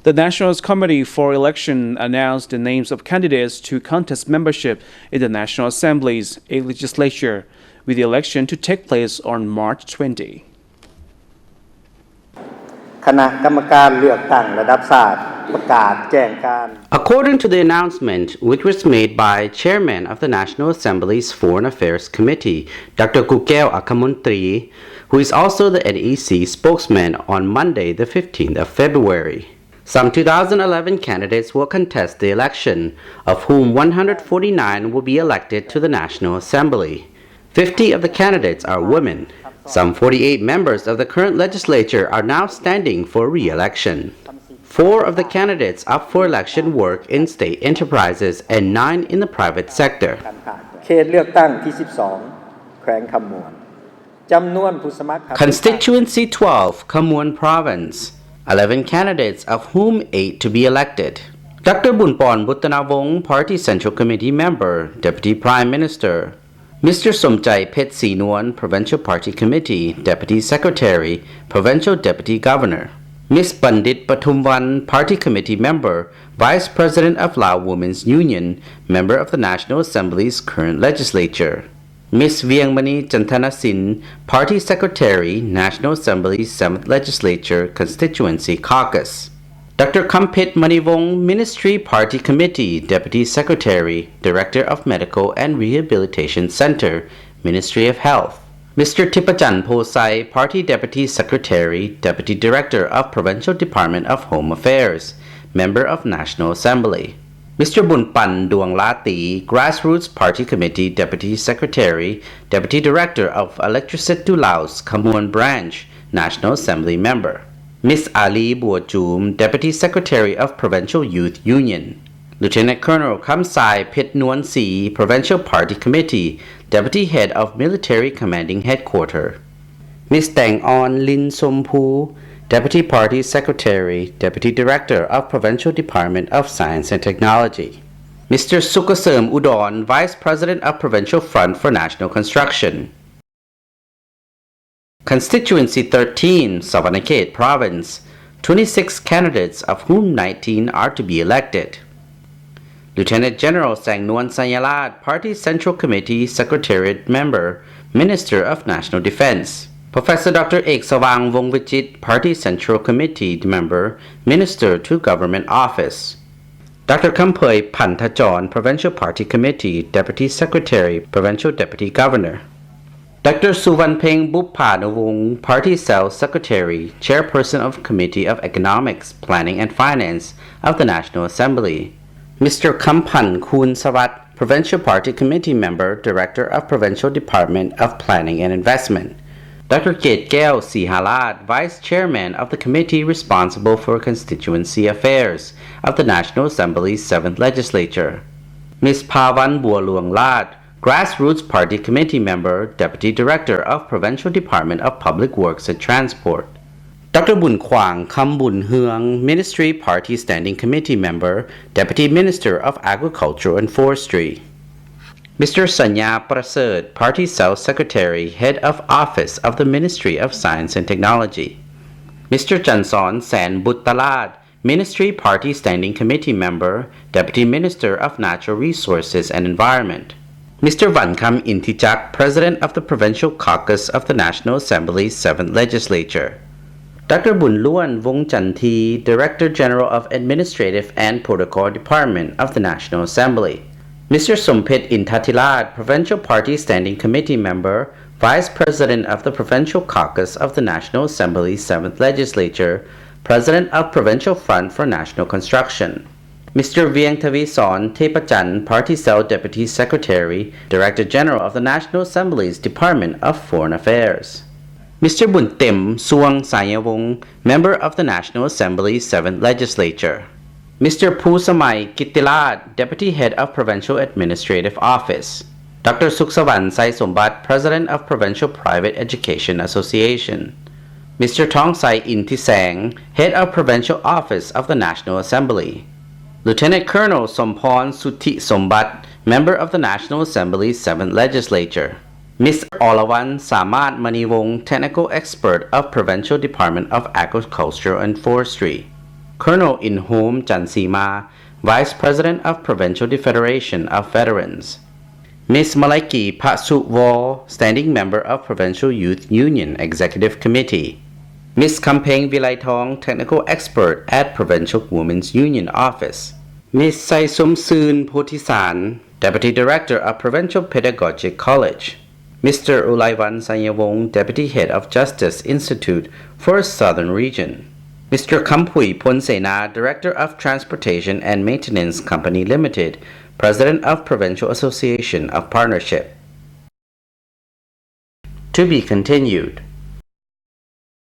The National Committee for Election announced the names of candidates to contest membership in the National Assembly's Legislature, with the election to take place on March 20. According to the announcement, which was made by Chairman of the National Assembly's Foreign Affairs Committee, Dr. Koukeo Akkhamonty, who is also the NEC spokesman, on Monday, the 15th of February. Some 2011 candidates will contest the election, of whom 149 will be elected to the National Assembly. 50 of the candidates are women. Some 48 members of the current legislature are now standing for re-election. 4 of the candidates up for election work in state enterprises and 9 in the private sector. Constituency 12, Khammuan Province. 11 candidates, of whom 8 to be elected. Dr. Bounpone Bouttanavong, Party Central Committee Member, Deputy Prime Minister. Mr. Somchay Phetsinuan, Provincial Party Committee, Deputy Secretary, Provincial Deputy Governor. Ms. Bandith Pathoumvan, Party Committee Member, Vice President of Lao Women's Union, Member of the National Assembly's current legislature. Ms. VI.23, Party Secretary, National Assembly's 7th Legislature Constituency Caucus. Dr. Phetsinuan, Ministry Party Committee, Deputy Secretary, Director of Medical and Rehabilitation Center, Ministry of Health. Mr. Phetsai, Party Deputy Secretary, Deputy Director of Provincial Department of Home Affairs, Member of National Assembly. Mr. Bounpone Duanglati, Grassroots Party Committee Deputy Secretary, Deputy Director of Electricity Laos Khammuan Branch, National Assembly Member. Ms. Ali Buachum, Deputy Secretary of Provincial Youth Union. Lieutenant Colonel Somchay Phetsinuan, Provincial Party Committee, Deputy Head of Military Commanding Headquarters. Ms. Tang On Lin Sompu, Deputy Party Secretary, Deputy Director of Provincial Department of Science and Technology. Mr. Sukhasem Udon, Vice President of Provincial Front for National Construction. Constituency 13, Savannakhet Province, 26 candidates, of whom 19 are to be elected. Lieutenant General Sangnuan Sanyalat, Party Central Committee Secretariat Member, Minister of National Defense. Professor Dr. Sawang Vongvichit, Party Central Committee Member, Minister to Government Office. Dr. Khamphoi Phantajon, Provincial Party Committee, Deputy Secretary, Provincial Deputy Governor. Dr. Suvanpeng Bouttanavong, Party Cell Secretary, Chairperson of Committee of Economics, Planning and Finance of the National Assembly. Mr. Khampan Kun Sawat, Provincial Party Committee Member, Director of Provincial Department of Planning and Investment. Dr. Koukeo Sihalat, Vice Chairman of the Committee responsible for Constituency Affairs of the National Assembly's 7th Legislature. Ms. Pavan Bualuanglat, Grassroots Party Committee Member, Deputy Director of Provincial Department of Public Works and Transport. Dr. Bunkwang Kambunheung, Ministry Party Standing Committee Member, Deputy Minister of Agriculture and Forestry. Mr. Sanya Prasad, Party South Secretary, Head of Office of the Ministry of Science and Technology. Mr. Chanson San Buttalat, Ministry Party Standing Committee Member, Deputy Minister of Natural Resources and Environment. Mr. Vankam Intichak, President of the Provincial Caucus of the National Assembly's 7th Legislature. Dr. Bunluan Vongchanti, Director General of Administrative and Protocol Department of the National Assembly. Mr. Sompit Intatilat, Provincial Party Standing Committee Member, Vice President of the Provincial Caucus of the National Assembly's 7th Legislature, President of Provincial Front for National Construction. Mr. Viengtavison Tepachan, Party Cell Deputy Secretary, Director General of the National Assembly's Department of Foreign Affairs. Mr. Buntim Suang Sayawong, Member of the National Assembly's 7th Legislature. Mr. Pusamai Kittilat, Deputy Head of Provincial Administrative Office. Dr. Suksavan Sai Sombat, President of Provincial Private Education Association. Mr. Tongsai Intisang, Head of Provincial Office of the National Assembly. Lieutenant Colonel Sompon Suti Sombat, Member of the National Assembly's 7th Legislature. Mr. Olawan Samat Maniwong, Technical Expert of Provincial Department of Agriculture and Forestry. Colonel In-Home Chansima, Vice President of Provincial Federation of Veterans. Ms. Malaiki Pathoumvan, Standing Member of Provincial Youth Union Executive Committee. Ms. Kampeng Vilaitong, Technical Expert at Provincial Women's Union Office. Ms. Saisumsoon Potisan, Deputy Director of Provincial Pedagogic College. Mr. Ulaivan Sanyavong, Deputy Head of Justice Institute for Southern Region. Mr. Khampui Ponsena, Director of Transportation and Maintenance Company Limited, President of Provincial Association of Partnership. To be continued.